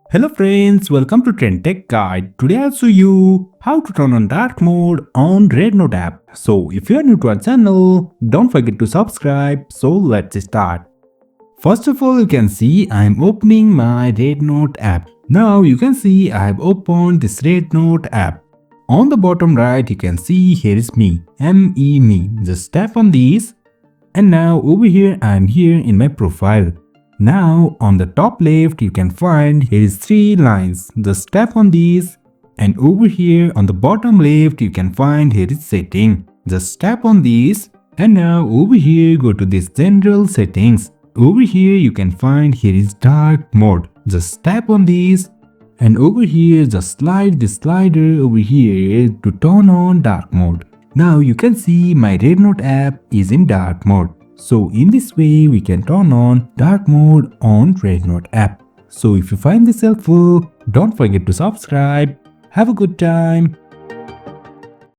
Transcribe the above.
Hello friends, welcome to Trend Tech Guide. Today I'll show you how to turn on dark mode on REDnote app. So if you are new to our channel, don't forget to subscribe. So let's start. First of all, you can see I'm opening my REDnote app. Now you can see I have opened this REDnote app. On the bottom right, you can see here is me, me. Just tap on these and now over here I'm here in my profile. Now on the top left you can find here is 3 lines. Just tap on these and over here on the bottom left you can find here is setting. Just tap on these and now over here go to this general settings. Over here you can find here is dark mode. Just tap on these and over here just slide this slider over here to turn on dark mode. Now you can see my REDnote app is in dark mode. So in this way we can turn on dark mode on REDnote app. So if you find this helpful, don't forget to subscribe. Have a good time.